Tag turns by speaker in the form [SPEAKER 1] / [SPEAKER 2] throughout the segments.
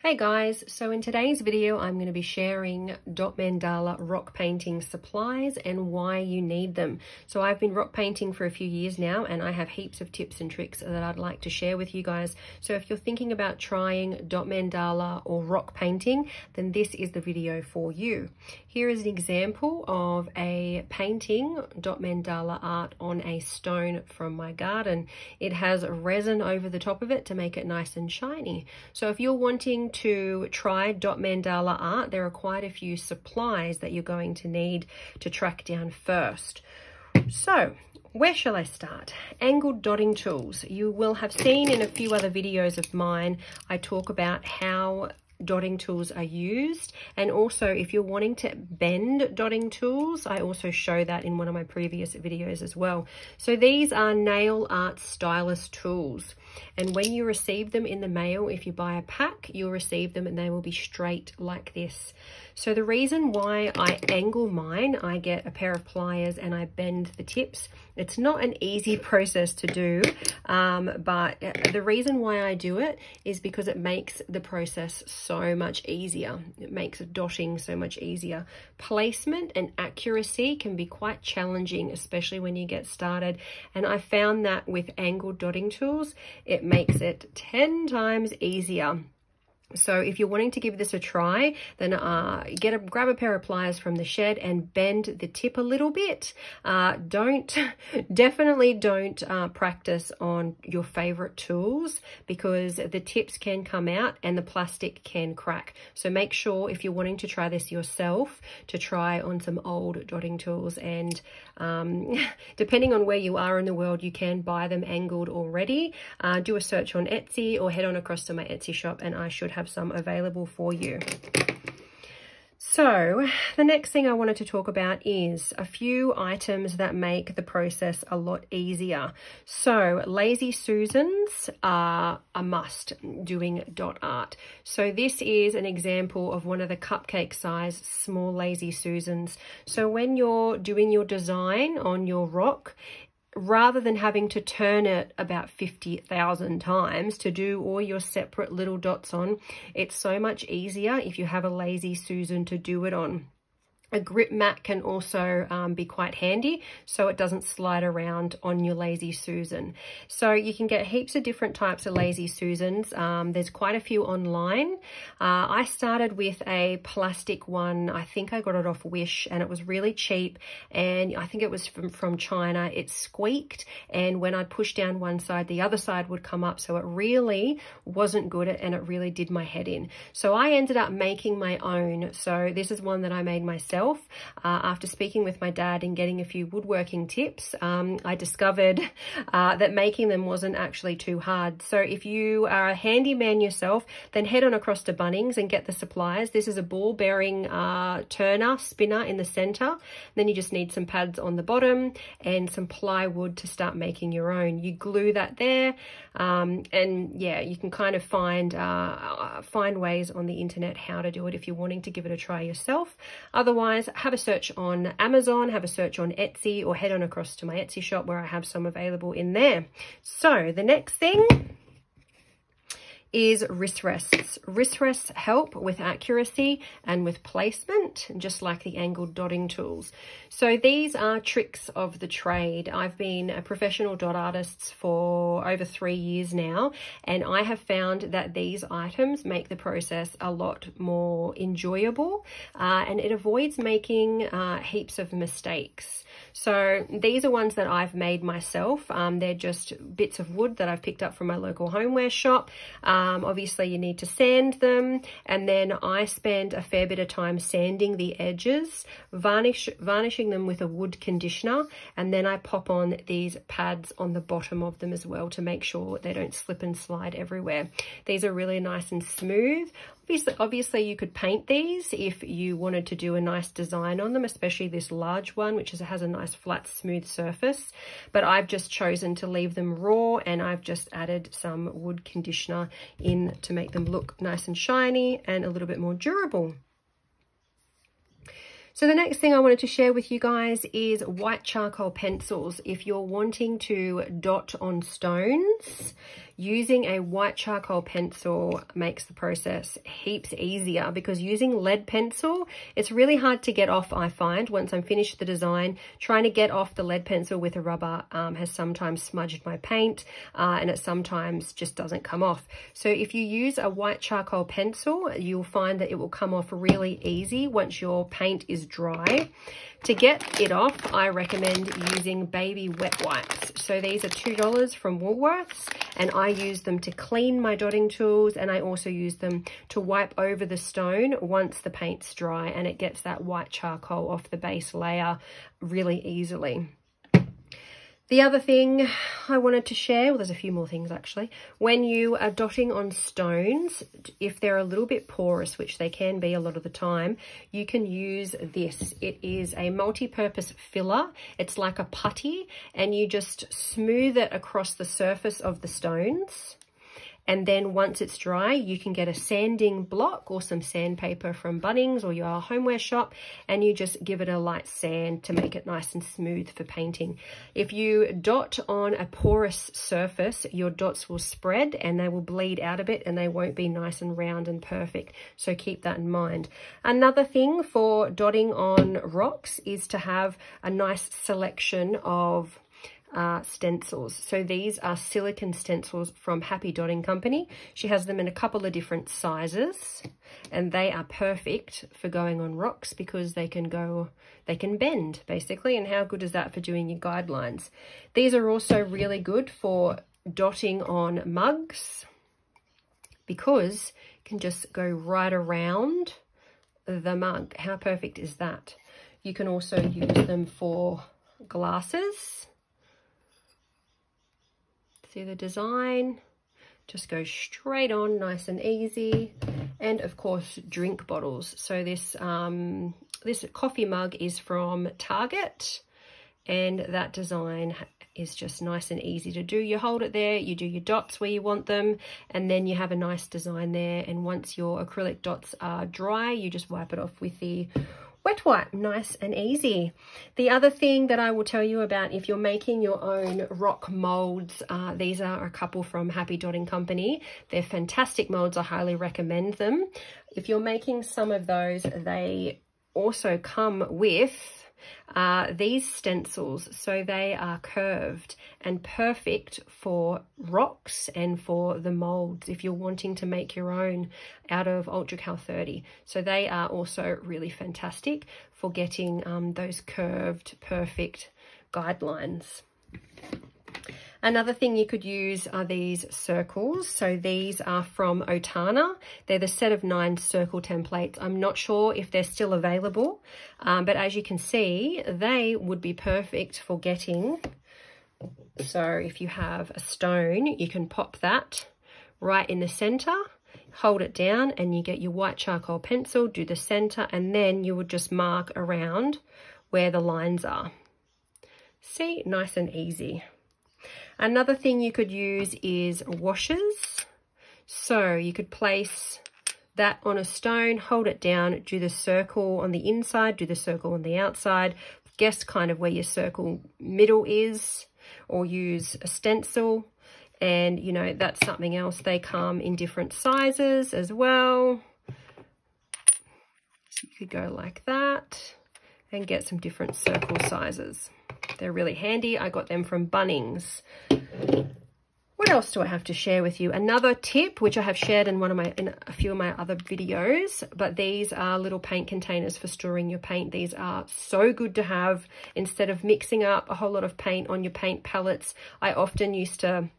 [SPEAKER 1] Hey guys, so in today's video I'm going to be sharing dot mandala rock painting supplies and why you need them. So I've been rock painting for a few years now and I have heaps of tips and tricks that I'd like to share with you guys. So if you're thinking about trying dot mandala or rock painting, then this is the video for you. Here is an example of a painting dot mandala art on a stone from my garden. It has resin over the top of it to make it nice and shiny. So if you're wanting to try dot mandala art, there are quite a few supplies that you're going to need to track down first. So where shall I start? Angled dotting tools. You will have seen in a few other videos of mine, I talk about how dotting tools are used, and also if you're wanting to bend dotting tools, I also show that in one of my previous videos as well. So these are nail art stylus tools, and when you receive them in the mail, if you buy a pack, you'll receive them and they will be straight like this. So the reason why I angle mine, I get a pair of pliers and I bend the tips. It's not an easy process to do, but the reason why I do it is because it makes the process so much easier. It makes dotting so much easier. Placement and accuracy can be quite challenging, especially when you get started. And I found that with angled dotting tools, it makes it 10 times easier. So if you're wanting to give this a try, then grab a pair of pliers from the shed and bend the tip a little bit. Definitely don't practice on your favorite tools, because the tips can come out and the plastic can crack. So make sure, if you're wanting to try this yourself, to try on some old dotting tools, and depending on where you are in the world, you can buy them angled already. Do a search on Etsy or head on across to my Etsy shop and I should have some available for you. So the next thing I wanted to talk about is a few items that make the process a lot easier. So Lazy Susans are a must doing dot art. So this is an example of one of the cupcake size small Lazy Susans. So when you're doing your design on your rock, rather than having to turn it about 50,000 times to do all your separate little dots on, it's so much easier if you have a Lazy Susan to do it on. A grip mat can also be quite handy, so it doesn't slide around on your Lazy Susan. So you can get heaps of different types of Lazy Susans. There's quite a few online. I started with a plastic one. I think I got it off Wish and it was really cheap, and I think it was from China. It squeaked, and when I'd push down one side, the other side would come up, so it really wasn't good and it really did my head in. So I ended up making my own. So this is one that I made myself. After speaking with my dad and getting a few woodworking tips, I discovered that making them wasn't actually too hard. So if you are a handyman yourself, then head on across to Bunnings and get the supplies. This is a ball bearing spinner in the center. Then you just need some pads on the bottom and some plywood to start making your own. You glue that there, and yeah, you can kind of find ways on the internet how to do it if you're wanting to give it a try yourself. Otherwise, have a search on Amazon, have a search on Etsy, or head on across to my Etsy shop where I have some available in there. So the next thing is wrist rests. Wrist rests help with accuracy and with placement, just like the angled dotting tools. So these are tricks of the trade. I've been a professional dot artist for over 3 years now, and I have found that these items make the process a lot more enjoyable, and it avoids making heaps of mistakes. So these are ones that I've made myself. They're just bits of wood that I've picked up from my local homeware shop. Obviously you need to sand them, and then I spend a fair bit of time sanding the edges, varnishing them with a wood conditioner, and then I pop on these pads on the bottom of them as well to make sure they don't slip and slide everywhere. These are really nice and smooth. Obviously you could paint these if you wanted to do a nice design on them, especially this large one, which has a nice flat smooth surface, but I've just chosen to leave them raw, and I've just added some wood conditioner in to make them look nice and shiny and a little bit more durable. So the next thing I wanted to share with you guys is white charcoal pencils. If you're wanting to dot on stones, using a white charcoal pencil makes the process heaps easier, because using lead pencil, it's really hard to get off, I find. Once I'm finished the design, trying to get off the lead pencil with a rubber has sometimes smudged my paint, and it sometimes just doesn't come off. So if you use a white charcoal pencil, you'll find that it will come off really easy once your paint is dry. To get it off, I recommend using baby wet wipes. So these are $2 from Woolworths, and I use them to clean my dotting tools, and I also use them to wipe over the stone once the paint's dry, and it gets that white charcoal off the base layer really easily. The other thing I wanted to share, well, there's a few more things actually. When you are dotting on stones, if they're a little bit porous, which they can be a lot of the time, you can use this. It is a multi-purpose filler. It's like a putty, and you just smooth it across the surface of the stones. And then once it's dry, you can get a sanding block or some sandpaper from Bunnings or your homeware shop, and you just give it a light sand to make it nice and smooth for painting. If you dot on a porous surface, your dots will spread and they will bleed out a bit, and they won't be nice and round and perfect. So keep that in mind. Another thing for dotting on rocks is to have a nice selection of stencils. So these are silicone stencils from Happy Dotting Company. She has them in a couple of different sizes, and they are perfect for going on rocks because they can bend basically. And how good is that for doing your guidelines? These are also really good for dotting on mugs, because you can just go right around the mug. How perfect is that? You can also use them for glasses. See the design, just goes straight on, nice and easy. And of course, drink bottles. So this this coffee mug is from Target, and that design is just nice and easy to do. You hold it there, you do your dots where you want them, and then you have a nice design there. And once your acrylic dots are dry, you just wipe it off with the wet wipe. Nice and easy. The other thing that I will tell you about, if you're making your own rock molds, these are a couple from Happy Dotting Company. They're fantastic molds. I highly recommend them. If you're making some of those, they also come with these stencils. So they are curved and perfect for rocks and for the molds if you're wanting to make your own out of Ultra Cal 30. So they are also really fantastic for getting those curved perfect guidelines. Another thing you could use are these circles. So these are from Otana. They're the set of 9 circle templates. I'm not sure if they're still available, but as you can see, they would be perfect for getting. So if you have a stone, you can pop that right in the center, hold it down, and you get your white charcoal pencil, do the center, and then you would just mark around where the lines are. See, nice and easy. Another thing you could use is washers. So you could place that on a stone, hold it down, do the circle on the inside, do the circle on the outside, guess kind of where your circle middle is, or use a stencil. And, you know, that's something else. They come in different sizes as well. So you could go like that and get some different circle sizes. They're really handy. I got them from Bunnings. What else do I have to share with you? Another tip, which I have shared in a few of my other videos, but these are little paint containers for storing your paint. These are so good to have instead of mixing up a whole lot of paint on your paint palettes. I often used to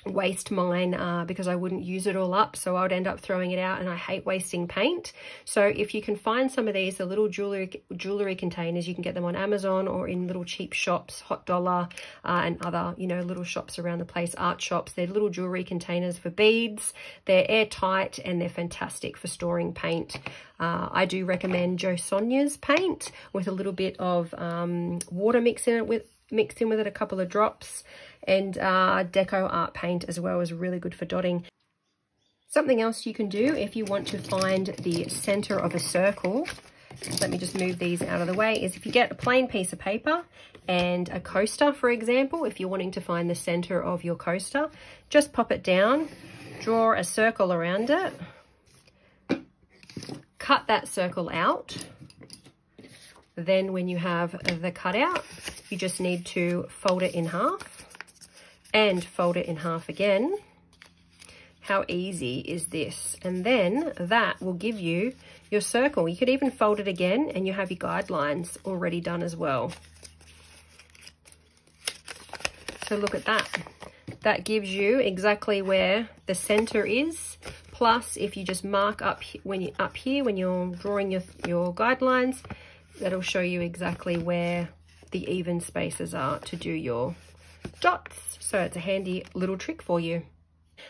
[SPEAKER 1] waste mine because I wouldn't use it all up, so I would end up throwing it out, and I hate wasting paint. So if you can find some of these, the little jewelry containers, you can get them on Amazon or in little cheap shops, Hot Dollar, and other, you know, little shops around the place, art shops. They're little jewelry containers for beads. They're airtight and they're fantastic for storing paint. I do recommend Jo Sonia's paint with a little bit of water mixed in with it, a couple of drops. And Deco Art paint as well is really good for dotting. Something else you can do if you want to find the center of a circle, let me just move these out of the way, is if you get a plain piece of paper and a coaster, for example, if you're wanting to find the center of your coaster, just pop it down, draw a circle around it, cut that circle out. Then when you have the cutout, you just need to fold it in half and fold it in half again. How easy is this? And then that will give you your circle. You could even fold it again and you have your guidelines already done as well. So look at that. That gives you exactly where the center is. Plus, if you just mark up when you're drawing your guidelines, that'll show you exactly where the even spaces are to do your dots. So it's a handy little trick for you.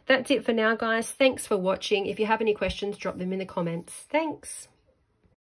[SPEAKER 1] That's it for now, guys. Thanks for watching. If you have any questions, drop them in the comments. Thanks.